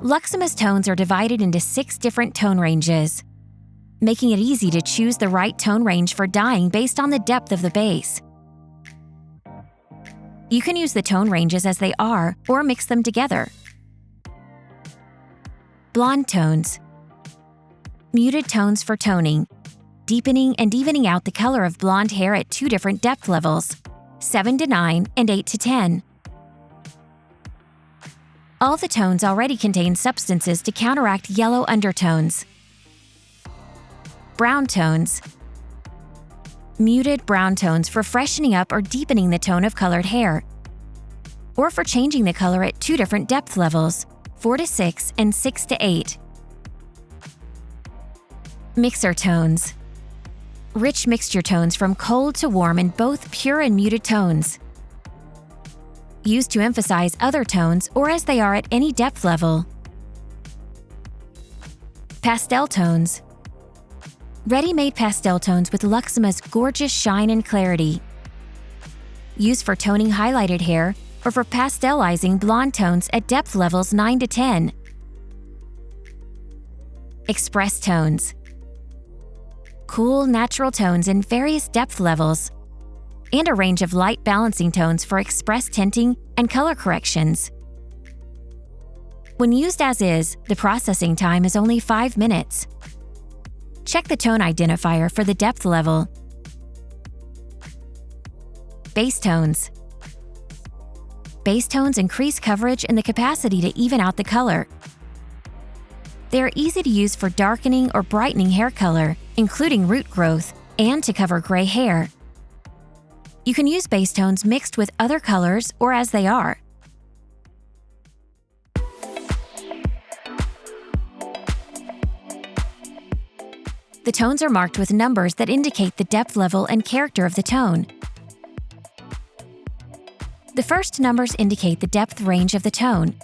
Luxima's tones are divided into 6 different tone ranges, making it easy to choose the right tone range for dyeing based on the depth of the base. You can use the tone ranges as they are or mix them together. Blonde tones. Muted tones for toning, deepening and evening out the color of blonde hair at 2 different depth levels, 7 to 9 and 8 to 10. All the tones already contain substances to counteract yellow undertones. Brown tones. Muted brown tones for freshening up or deepening the tone of colored hair, or for changing the color at 2 different depth levels, 4 to 6 and 6 to 8. Mixer tones. Rich mixture tones from cold to warm in both pure and muted tones, used to emphasize other tones or as they are at any depth level. Pastel tones. Ready-made pastel tones with Luxima's gorgeous shine and clarity, used for toning highlighted hair or for pastelizing blonde tones at depth levels 9 to 10. Express tones. Cool, natural tones in various depth levels, and a range of light balancing tones for express tinting and color corrections. When used as is, the processing time is only 5 minutes. Check the tone identifier for the depth level. Base tones. Base tones increase coverage and the capacity to even out the color. They are easy to use for darkening or brightening hair color, including root growth, and to cover gray hair. You can use base tones mixed with other colors or as they are. The tones are marked with numbers that indicate the depth level and character of the tone. The first numbers indicate the depth range of the tone.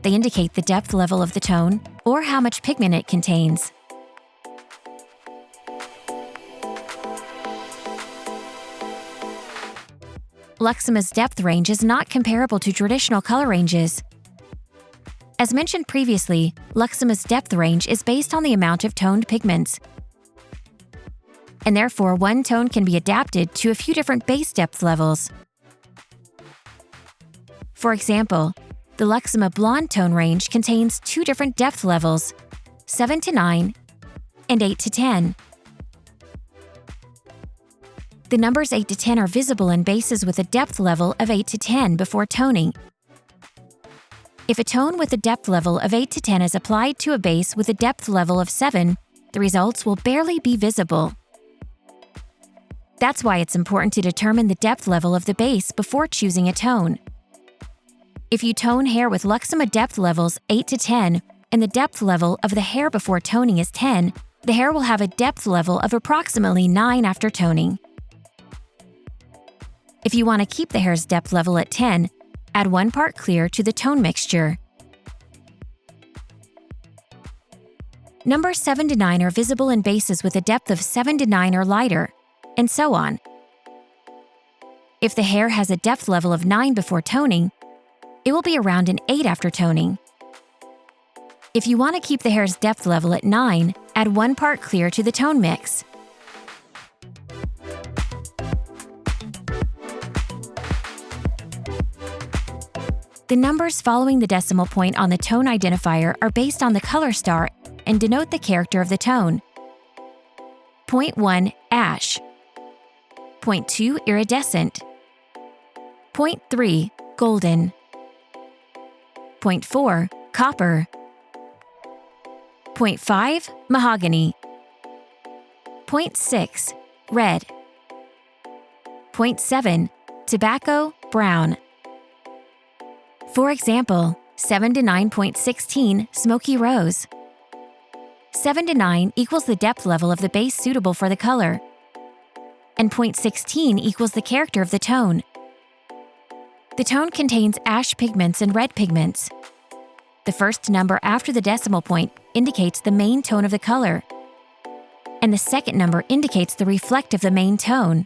They indicate the depth level of the tone or how much pigment it contains. Luxima's depth range is not comparable to traditional color ranges. As mentioned previously, Luxima's depth range is based on the amount of toned pigments, and therefore one tone can be adapted to a few different base depth levels. For example, the Luxima Blonde tone range contains 2 different depth levels, 7 to 9 and 8 to 10. The numbers 8 to 10 are visible in bases with a depth level of 8 to 10 before toning. If a tone with a depth level of 8 to 10 is applied to a base with a depth level of 7, the results will barely be visible. That's why it's important to determine the depth level of the base before choosing a tone. If you tone hair with Luxima depth levels 8 to 10 and the depth level of the hair before toning is 10, the hair will have a depth level of approximately 9 after toning. If you want to keep the hair's depth level at 10, add 1 part clear to the tone mixture. Numbers 7 to 9 are visible in bases with a depth of 7 to 9 or lighter, and so on. If the hair has a depth level of 9 before toning, it will be around an 8 after toning. If you want to keep the hair's depth level at 9, add 1 part clear to the tone mix. The numbers following the decimal point on the tone identifier are based on the color star and denote the character of the tone. Point 1, ash. Point 2, iridescent. Point 3, golden. Point 4, copper. Point 5, mahogany. Point 6, red. Point 7, tobacco, brown. For example, 7 to 9.16 smoky rose. 7 to 9 equals the depth level of the base suitable for the color, and 0.16 equals the character of the tone. The tone contains ash pigments and red pigments. The first number after the decimal point indicates the main tone of the color, and the second number indicates the reflect of the main tone.